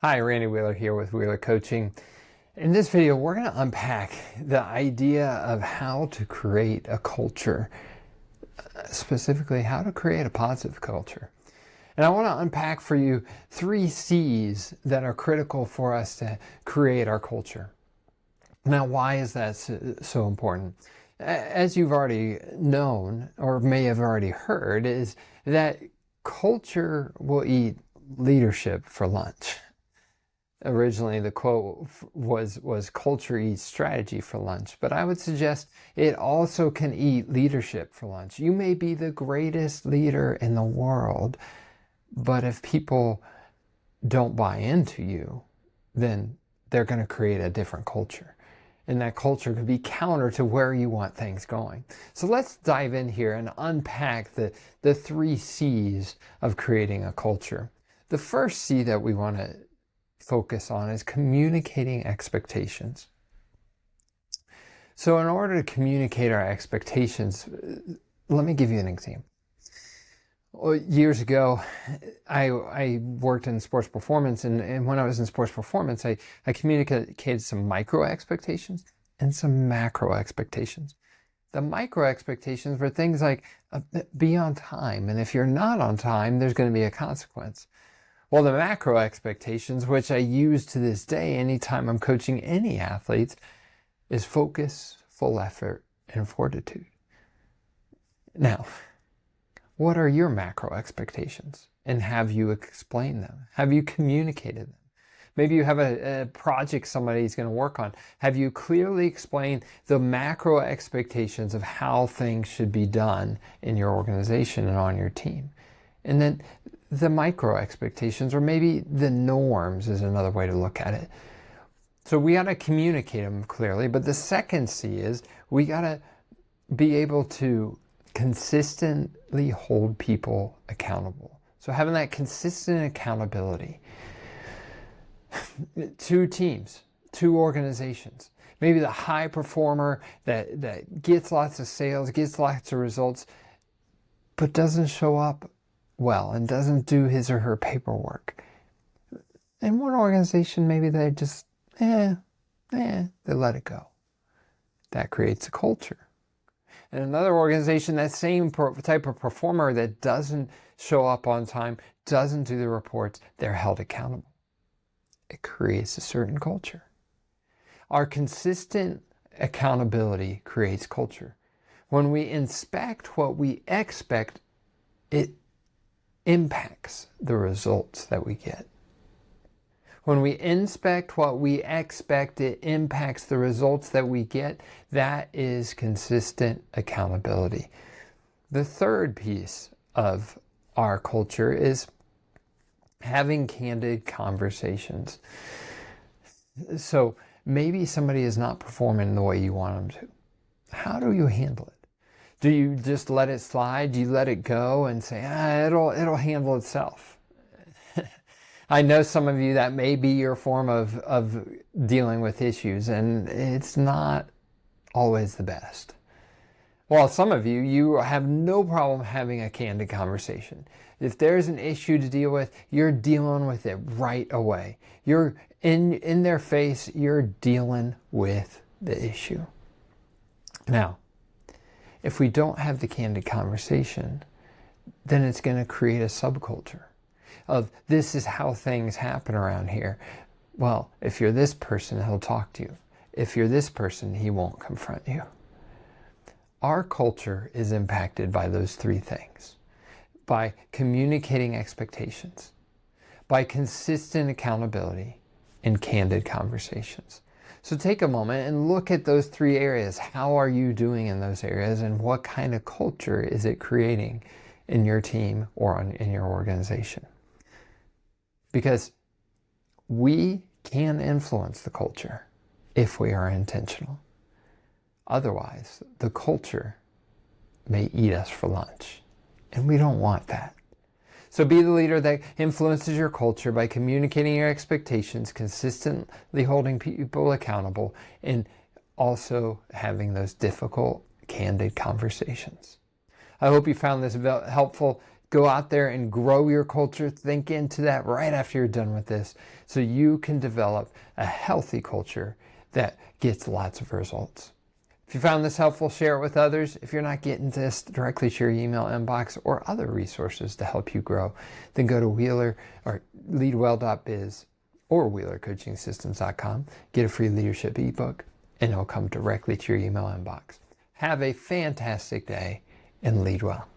Hi, Randy Wheeler here with Wheeler Coaching. In this video, we're going to unpack the idea of how to create a culture, specifically how to create a positive culture. And I want to unpack for you 3 C's that are critical for us to create our culture. Now, why is that so important? As you've already known, or may have already heard, is that culture will eat leadership for lunch. Originally, the quote was culture eats strategy for lunch, but I would suggest it also can eat leadership for lunch. You may be the greatest leader in the world, but if people don't buy into you, then they're going to create a different culture. And that culture could be counter to where you want things going. So let's dive in here and unpack the 3 C's of creating a culture. The first C that we want to focus on is communicating expectations. So in order to communicate our expectations, let me give you an example. Years ago, I worked in sports performance, and when I was in sports performance, I communicated some micro expectations and some macro expectations. The micro expectations were things like be on time, and if you're not on time, there's going to be a consequence. Well, the macro expectations, which I use to this day anytime I'm coaching any athletes, is focus, full effort, and fortitude. Now, what are your macro expectations? And have you explained them? Have you communicated them? Maybe you have a project somebody's going to work on. Have you clearly explained the macro expectations of how things should be done in your organization and on your team? And then the micro expectations, or maybe the norms, is another way to look at it. So we got to communicate them clearly. But the second C is we got to be able to consistently hold people accountable. So having that consistent accountability. 2 teams, 2 organizations. Maybe the high performer that gets lots of sales, gets lots of results, but doesn't show up well and doesn't do his or her paperwork. In one organization, maybe they just, they let it go. That creates a culture. In another organization, that same type of performer that doesn't show up on time, doesn't do the reports, they're held accountable. It creates a certain culture. Our consistent accountability creates culture. When we inspect what we expect, it impacts the results that we get. When we inspect what we expect, it impacts the results that we get. That is consistent accountability. The third piece of our culture is having candid conversations. So maybe somebody is not performing the way you want them to. How do you handle it? Do you just let it slide? Do you let it go and say, it'll handle itself? I know some of you, that may be your form of dealing with issues, and it's not always the best. While some of you have no problem having a candid conversation. If there's an issue to deal with, you're dealing with it right away. You're in their face, you're dealing with the issue. Now, if we don't have the candid conversation, then it's going to create a subculture of this is how things happen around here. Well, if you're this person, he'll talk to you. If you're this person, he won't confront you. Our culture is impacted by those 3 things. By communicating expectations, by consistent accountability, and candid conversations. So take a moment and look at those 3 areas. How are you doing in those areas, and what kind of culture is it creating in your team or in your organization? Because we can influence the culture if we are intentional. Otherwise, the culture may eat us for lunch, and we don't want that. So be the leader that influences your culture by communicating your expectations, consistently holding people accountable, and also having those difficult, candid conversations. I hope you found this helpful. Go out there and grow your culture. Think into that right after you're done with this so you can develop a healthy culture that gets lots of results. If you found this helpful, share it with others. If you're not getting this directly to your email inbox or other resources to help you grow, then go to Wheeler or leadwell.biz or wheelercoachingsystems.com. Get a free leadership ebook and it'll come directly to your email inbox. Have a fantastic day and lead well.